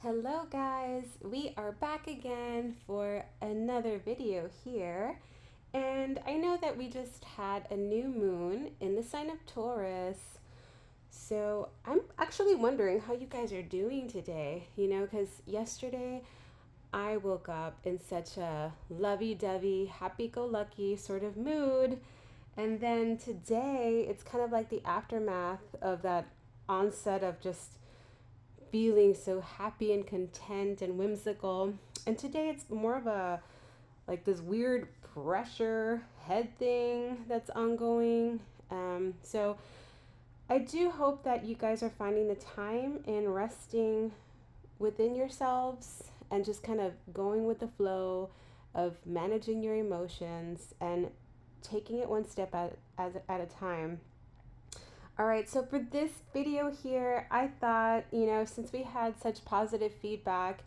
Hello guys, we are back again for another video here. And I know that we just had a new moon in the sign of Taurus. So I'm actually wondering how you guys are doing today, because yesterday I woke up in such a lovey-dovey, happy-go-lucky sort of mood. And then today it's kind of like the aftermath of that onset of just feeling so happy and content and whimsical. And today it's more of a like this weird pressure head thing that's ongoing. So I do hope that you guys are finding the time and resting within yourselves and just kind of going with the flow of managing your emotions and taking it one step at a time. All right, so for this video here, I thought, since we had such positive feedback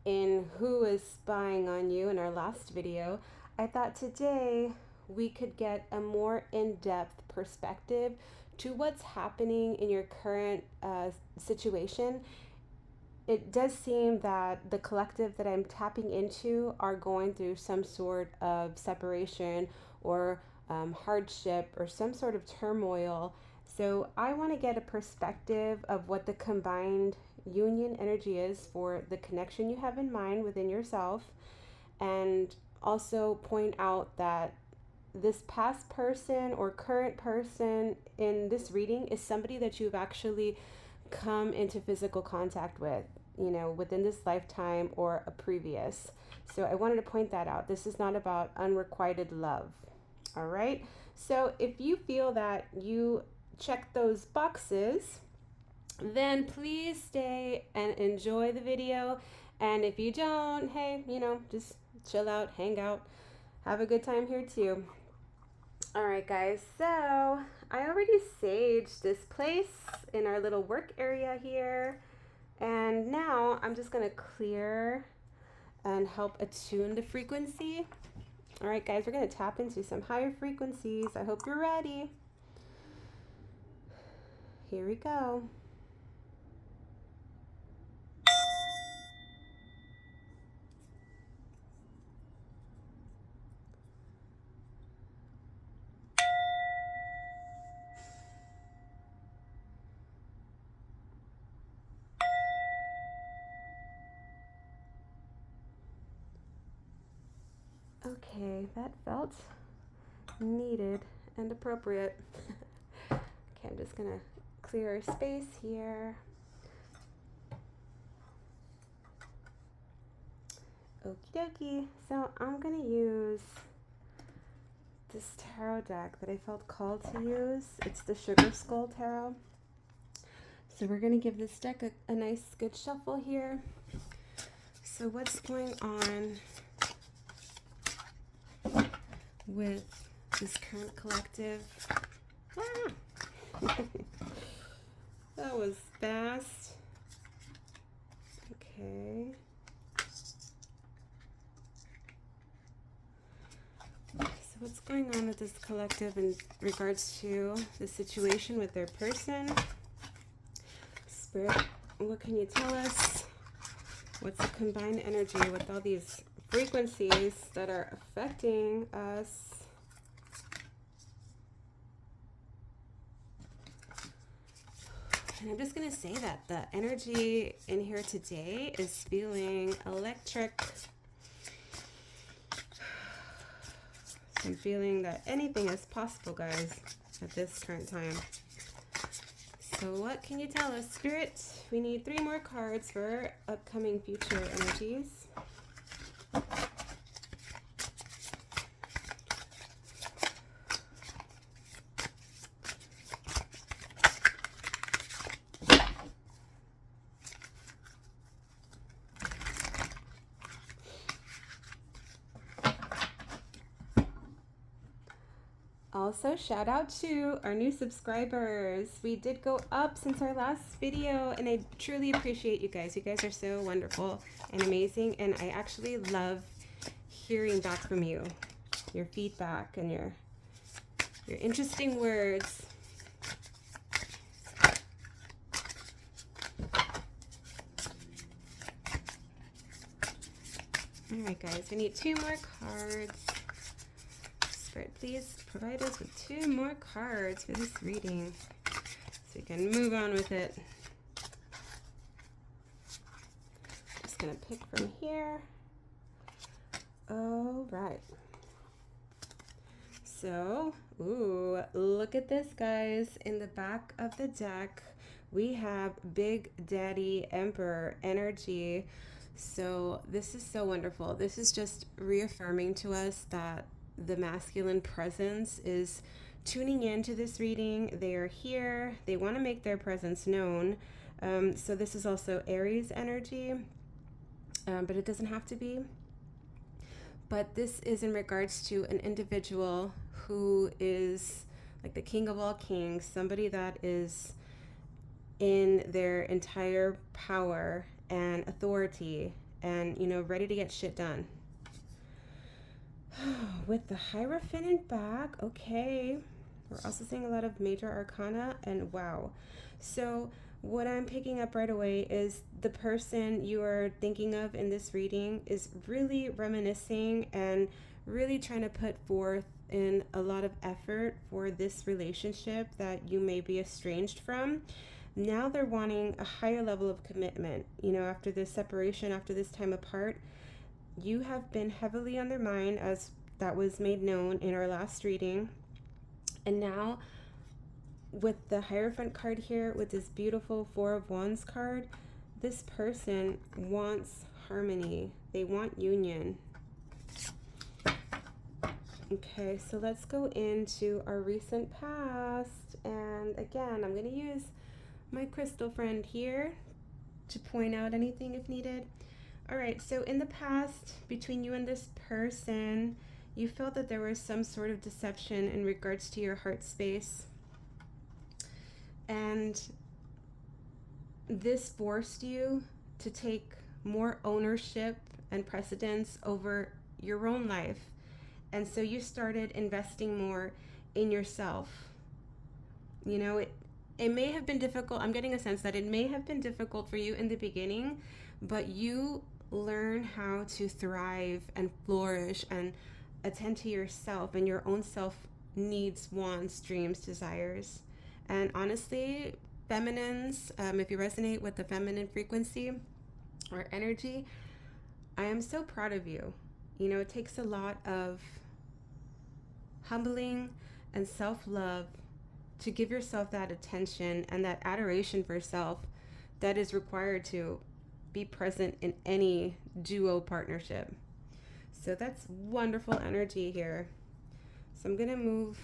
in who is spying on you in our last video, I thought today we could get a more in-depth perspective to what's happening in your current situation. It does seem that the collective that I'm tapping into are going through some sort of separation or hardship or some sort of turmoil. So I want to get a perspective of what the combined union energy is for the connection you have in mind within yourself, and also point out that this past person or current person in this reading is somebody that you've actually come into physical contact with, within this lifetime or a previous. So I wanted to point that out. This is not about unrequited love. All right. So if you feel that you check those boxes, then please stay and enjoy the video. And if you don't, hey, just chill out, hang out, have a good time here too. All right, guys. So I already saged this place in our little work area here. And now I'm just going to clear and help attune the frequency. All right, guys, we're going to tap into some higher frequencies. I hope you're ready. Here we go. Okay, that felt needed and appropriate. Okay, I'm just gonna clear our space here. Okie dokie. So I'm gonna use this tarot deck that I felt called to use. It's the Sugar Skull Tarot. So we're gonna give this deck a nice good shuffle here. So what's going on with this current collective? That was fast. Okay. So what's going on with this collective in regards to the situation with their person? Spirit, what can you tell us? What's the combined energy with all these frequencies that are affecting us? And I'm just going to say that the energy in here today is feeling electric. So I'm feeling that anything is possible, guys, at this current time. So what can you tell us, Spirit? We need 3 more cards for upcoming future energies. Also, shout out to our new subscribers. We did go up since our last video, and I truly appreciate you guys. You guys are so wonderful and amazing, and I actually love hearing back from you, your feedback and your interesting words. All right, guys, we need 2 more cards. Spirit, please provide us with 2 more cards for this reading so we can move on with it. Just gonna pick from here. All right. So, ooh, look at this, guys. In the back of the deck, we have Big Daddy Emperor energy. So this is so wonderful. This is just reaffirming to us that the masculine presence is tuning into this reading. They are here. They want to make their presence known. So this is also Aries energy, but it doesn't have to be. But this is in regards to an individual who is like the king of all kings, somebody that is in their entire power and authority and, you know, ready to get shit done. With the Hierophant in back, okay. We're also seeing a lot of major arcana, and wow. So what I'm picking up right away is the person you are thinking of in this reading is really reminiscing and really trying to put forth in a lot of effort for this relationship that you may be estranged from. Now they're wanting a higher level of commitment. You know, after this separation, after this time apart, you have been heavily on their mind, as that was made known in our last reading. And now with the Hierophant card here, with this beautiful 4 of Wands card, this person wants harmony. They want union. Okay, so let's go into our recent past. And again, I'm going to use my crystal friend here to point out anything if needed. All right, so in the past, between you and this person, you felt that there was some sort of deception in regards to your heart space. And this forced you to take more ownership and precedence over your own life. And so you started investing more in yourself. You know, it may have been difficult. I'm getting a sense that it may have been difficult for you in the beginning, but you learn how to thrive and flourish and attend to yourself and your own self needs, wants, dreams, desires. And honestly, feminines, if you resonate with the feminine frequency or energy, I am so proud of you. You know, it takes a lot of humbling and self-love to give yourself that attention and that adoration for self that is required to be present in any duo partnership. So that's wonderful energy here. So I'm gonna move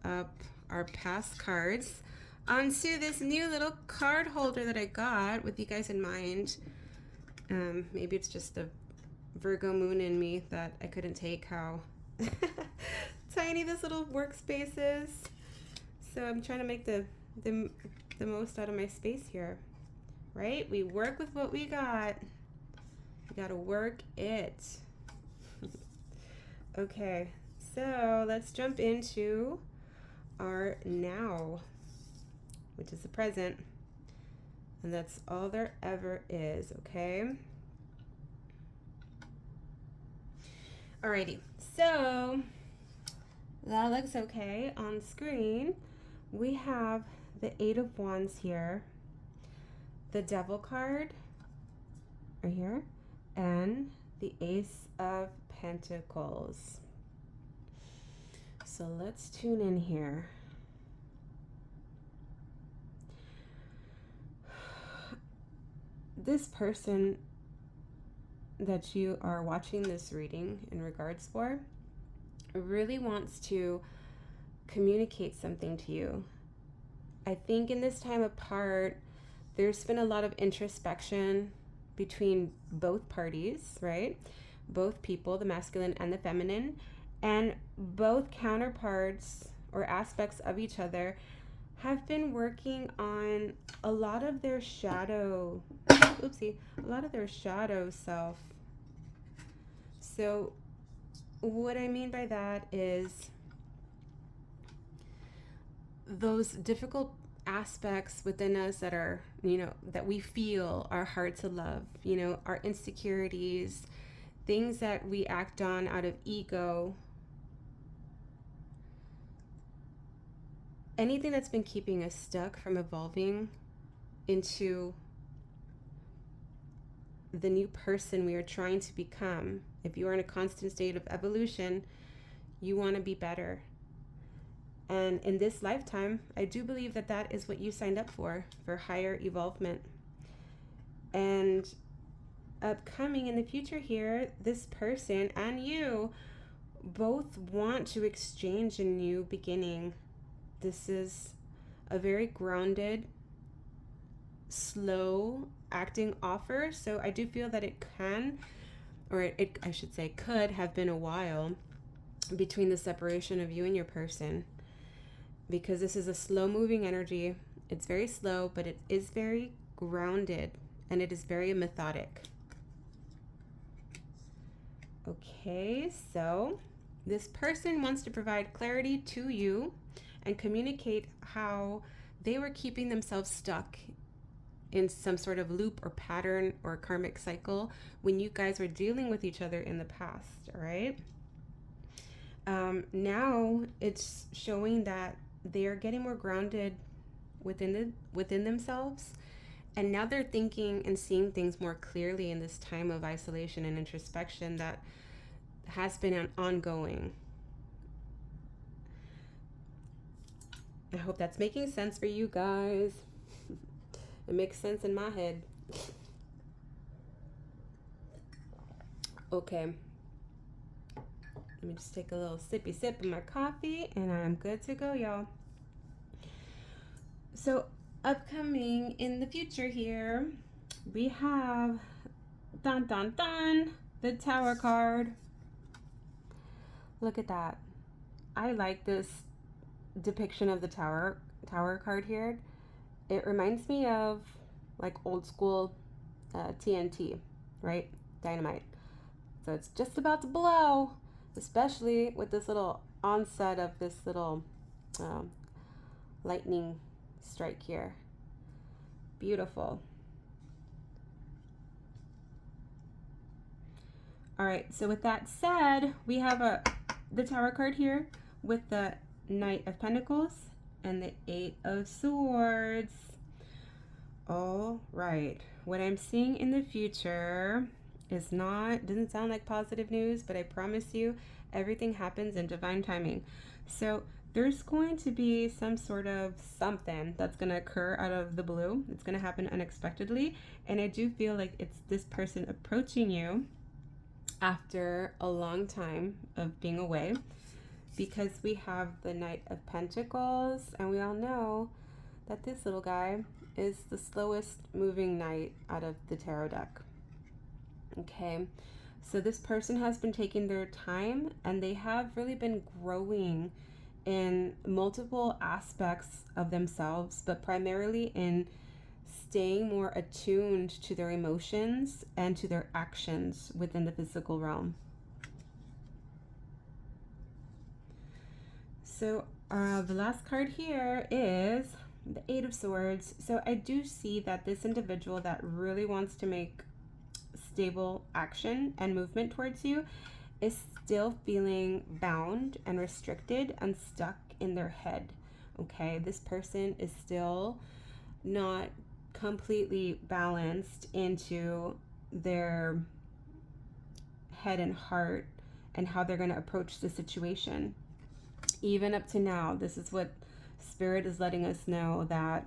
up our past cards onto this new little card holder that I got with you guys in mind. Maybe it's just the Virgo moon in me that I couldn't take how tiny this little workspace is. So I'm trying to make the most out of my space here, right? We work with what we got. We gotta work it. Okay, so let's jump into our now, which is the present, and that's all there ever is. Okay, alrighty, so that looks okay on screen. We have the 8 of Wands here, the Devil card right here, and the Ace of Pentacles. So let's tune in here. This person that you are watching this reading in regards for really wants to communicate something to you. I think in this time apart, there's been a lot of introspection between both parties, right? Both people, the masculine and the feminine, and both counterparts or aspects of each other have been working on a lot of their shadow, a lot of their shadow self. So what I mean by that is those difficult aspects within us that are, you know, that we feel are hard to love, you know, our insecurities, things that we act on out of ego, anything that's been keeping us stuck from evolving into the new person we are trying to become. If you are in a constant state of evolution, you want to be better. And in this lifetime, I do believe that that is what you signed up for higher evolvement. And upcoming in the future here, this person and you both want to exchange a new beginning. This is a very grounded, slow acting offer. So I do feel that it can, or it I should say could have been a while between the separation of you and your person, because this is a slow moving energy. It's very slow, but it is very grounded and it is very methodic. Okay, so this person wants to provide clarity to you and communicate how they were keeping themselves stuck in some sort of loop or pattern or karmic cycle when you guys were dealing with each other in the past, all right? Now it's showing that they are getting more grounded within themselves, and now they're thinking and seeing things more clearly in this time of isolation and introspection that has been ongoing. I hope that's making sense for you guys. It makes sense in my head. Okay. Let me just take a little sippy sip of my coffee and I'm good to go, y'all. So upcoming in the future here, we have the Tower card. Look at that. I like this depiction of the Tower card here. It reminds me of like old school TNT, right? Dynamite. So it's just about to blow, especially with this little onset of this little lightning strike here. Beautiful. All right, so with that said, we have the Tower card here with the Knight of Pentacles and the Eight of Swords. All right, what I'm seeing in the future doesn't sound like positive news, but I promise you everything happens in divine timing. So there's going to be some sort of something that's going to occur out of the blue. It's going to happen unexpectedly, and I do feel like it's this person approaching you after a long time of being away, because we have the Knight of Pentacles, and we all know that this little guy is the slowest moving knight out of the tarot deck. Okay, so this person has been taking their time, and they have really been growing in multiple aspects of themselves, but primarily in staying more attuned to their emotions and to their actions within the physical realm. So the last card here is the Eight of Swords. So I do see that this individual that really wants to make stable action and movement towards you is still feeling bound and restricted and stuck in their head. Okay, this person is still not completely balanced into their head and heart and how they're going to approach the situation. Even up to now, this is what Spirit is letting us know, that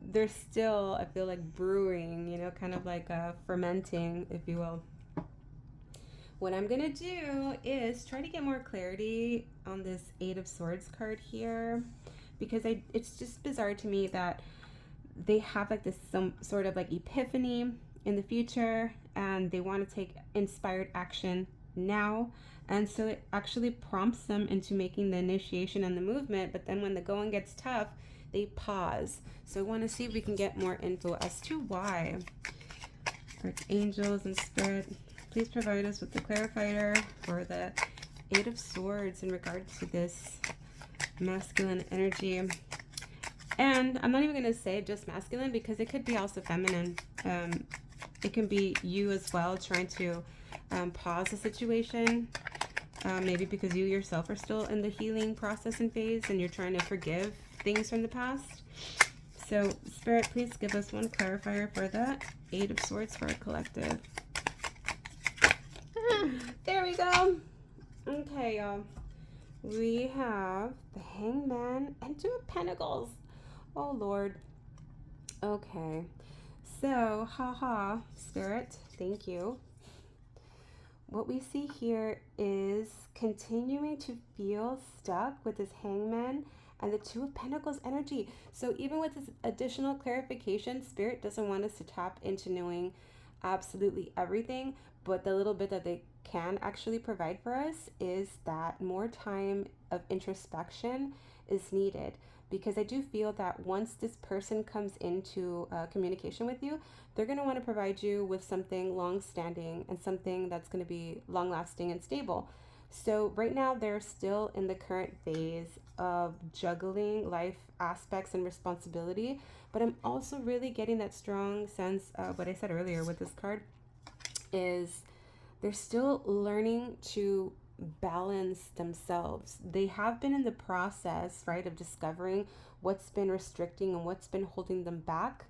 they're still, I feel like, brewing, you know, kind of like fermenting, if you will. What I'm going to do is try to get more clarity on this Eight of Swords card here, because it's just bizarre to me that they have like this some sort of like epiphany in the future, and they want to take inspired action now. And so it actually prompts them into making the initiation and the movement, but then when the going gets tough, they pause. So I want to see if we can get more info as to why. Archangels and Spirit, please provide us with the clarifier for the Eight of Swords in regards to this masculine energy. And I'm not even going to say just masculine, because it could be also feminine. It can be you as well trying to pause the situation. Maybe because you yourself are still in the healing process and phase and you're trying to forgive things from the past. So, Spirit, please give us one clarifier for that. 8 of Swords for our collective. There we go. Okay, y'all. We have the Hangman and 2 of Pentacles. Oh, Lord. Okay. So, haha, Spirit, thank you. What we see here is continuing to feel stuck with this Hangman and the 2 of Pentacles energy. So even with this additional clarification, Spirit doesn't want us to tap into knowing absolutely everything, but the little bit that they can actually provide for us is that more time of introspection is needed. Because I do feel that once this person comes into communication with you, they're going to want to provide you with something long-standing and something that's going to be long-lasting and stable. So right now, they're still in the current phase of juggling life aspects and responsibility. But I'm also really getting that strong sense of what I said earlier with this card is they're still learning to balance themselves. They have been in the process, right, of discovering what's been restricting and what's been holding them back.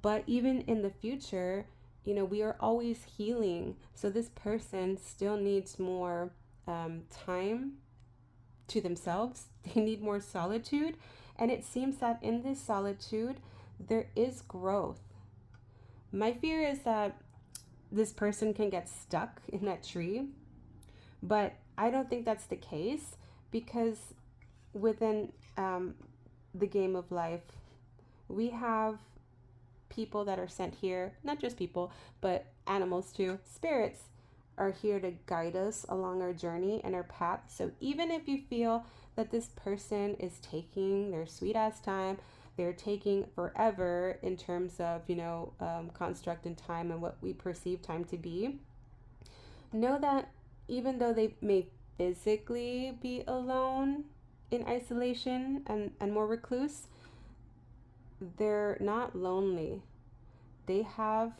But even in the future, you know, we are always healing. So this person still needs more time to themselves. They need more solitude. And it seems that in this solitude, there is growth. My fear is that this person can get stuck in that tree. But I don't think that's the case, because within the game of life, we have people that are sent here, not just people, but animals too. Spirits are here to guide us along our journey and our path. So even if you feel that this person is taking their sweet ass time, they're taking forever in terms of, you know, construct and time and what we perceive time to be, know that even though they may physically be alone in isolation and more recluse, they're not lonely. They have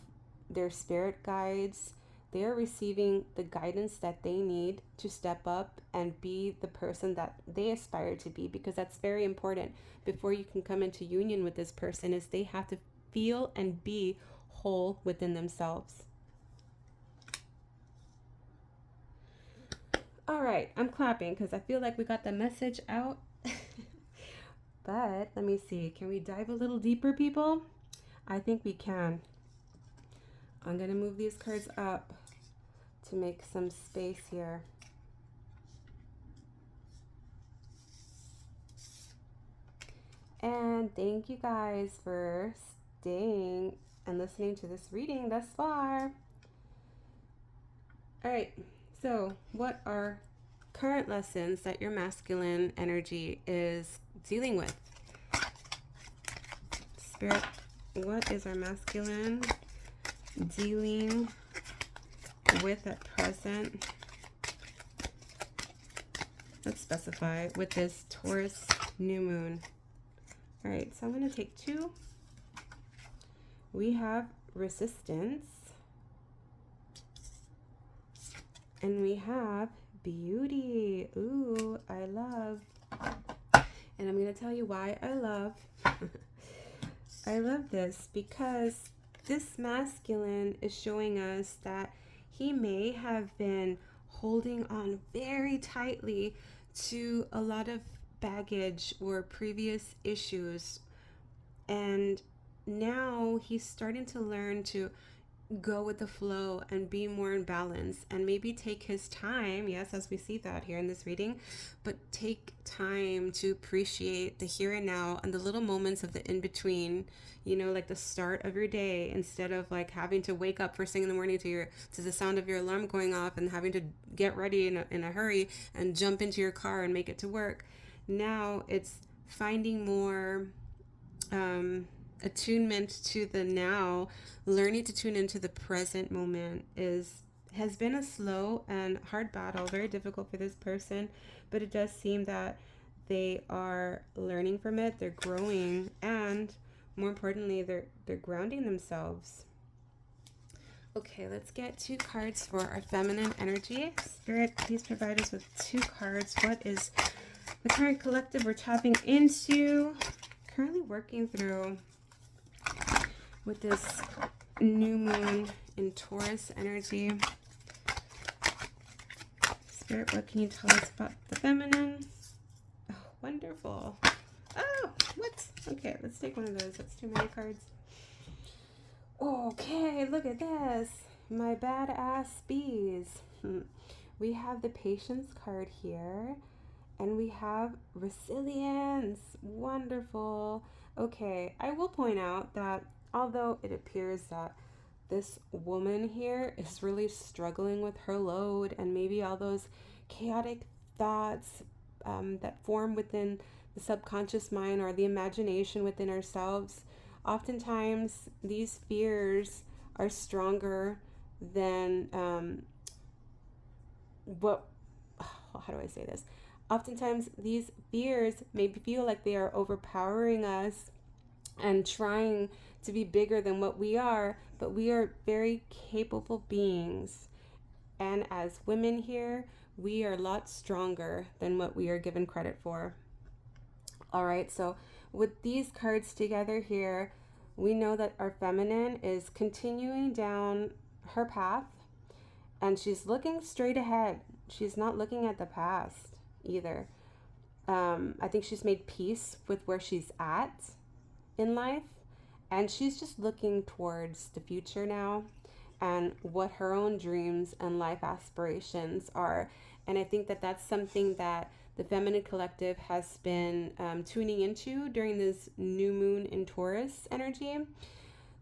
their spirit guides. They are receiving the guidance that they need to step up and be the person that they aspire to be, because that's very important. Before you can come into union with this person, is they have to feel and be whole within themselves. All right, I'm clapping because I feel like we got the message out. But let me see. Can we dive a little deeper, people? I think we can. I'm going to move these cards up to make some space here. And thank you guys for staying and listening to this reading thus far. All right, so what are current lessons that your masculine energy is dealing with? Spirit, what is our masculine dealing with at present? Let's specify with this Taurus new moon. All right, so I'm going to take 2. We have resistance. And we have beauty. Ooh, I love. And I'm going to tell you why I love. I love this because this masculine is showing us that he may have been holding on very tightly to a lot of baggage or previous issues. And now he's starting to learn to go with the flow and be more in balance and maybe take his time. Yes, as we see that here in this reading, but take time to appreciate the here and now and the little moments of the in-between, you know, like the start of your day, instead of like having to wake up first thing in the morning to the sound of your alarm going off and having to get ready in a hurry and jump into your car and make it to work. Now it's finding more attunement to the now, learning to tune into the present moment has been a slow and hard battle, very difficult for this person, but it does seem that they are learning from it, they're growing, and more importantly, they're grounding themselves. Okay, let's get 2 cards for our feminine energy. Spirit, please provide us with 2 cards. What is the current collective we're tapping into, currently working through with this new moon in Taurus energy? Spirit, what can you tell us about the feminine? Oh, wonderful. Oh, what? Okay, let's take one of those. That's too many cards. Okay, look at this. My badass bees. We have the patience card here, and we have resilience. Wonderful. Okay, I will point out that although it appears that this woman here is really struggling with her load and maybe all those chaotic thoughts that form within the subconscious mind or the imagination within ourselves, oftentimes these fears are stronger than how do I say this? Oftentimes these fears maybe feel like they are overpowering us and trying to be bigger than what we are, but we are very capable beings. And as women here, we are a lot stronger than what we are given credit for. All right, so with these cards together here, we know that our feminine is continuing down her path, and she's looking straight ahead. She's not looking at the past either. I think she's made peace with where she's at in life, and she's just looking towards the future now and what her own dreams and life aspirations are. And I think that that's something that the feminine collective has been tuning into during this new moon in Taurus energy.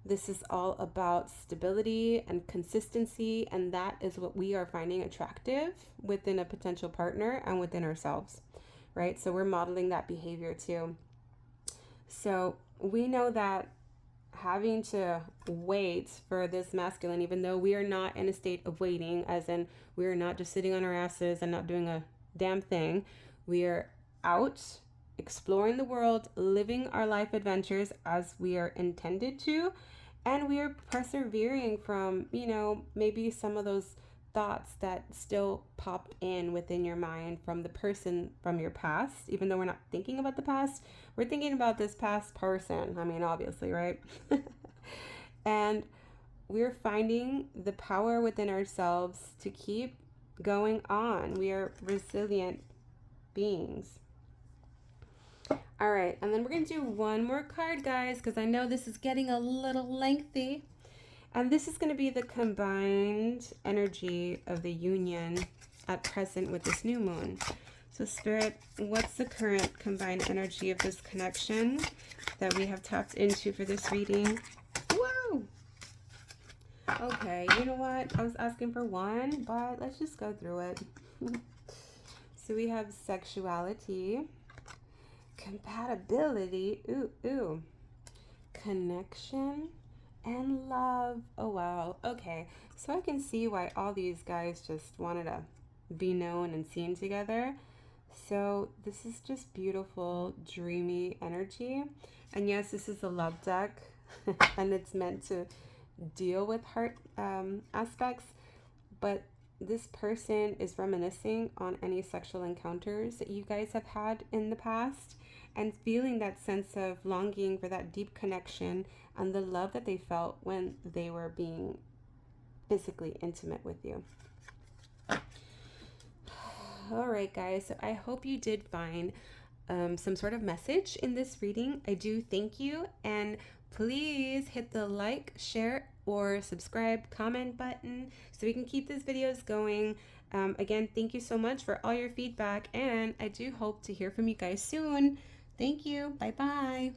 This is all about stability and consistency, and that is what we are finding attractive within a potential partner and within ourselves, right? So we're modeling that behavior too. So we know that having to wait for this masculine, even though we are not in a state of waiting, as in we are not just sitting on our asses and not doing a damn thing, we are out exploring the world, living our life adventures as we are intended to, and we are persevering from, maybe some of those thoughts that still pop in within your mind from the person from your past. Even though we're not thinking about the past, we're thinking about this past person. I mean, obviously, right? And we're finding the power within ourselves to keep going on. We are resilient beings. All right, and then we're going to do one more card, guys, because I know this is getting a little lengthy. And this is going to be the combined energy of the union at present with this new moon. So Spirit, what's the current combined energy of this connection that we have tapped into for this reading? Whoa! Okay, you know what? I was asking for one, but let's just go through it. So we have sexuality, compatibility, connection, and love. Oh, wow. Okay, so I can see why all these guys just wanted to be known and seen together. So this is just beautiful, dreamy energy. And yes, this is a love deck, and it's meant to deal with heart aspects, but this person is reminiscing on any sexual encounters that you guys have had in the past and feeling that sense of longing for that deep connection and the love that they felt when they were being physically intimate with you. All right, guys, so I hope you did find some sort of message in this reading. I do thank you, and please hit the like, share, or subscribe, comment button so we can keep these videos going. Again, thank you so much for all your feedback, and I do hope to hear from you guys soon. Thank you. Bye-bye.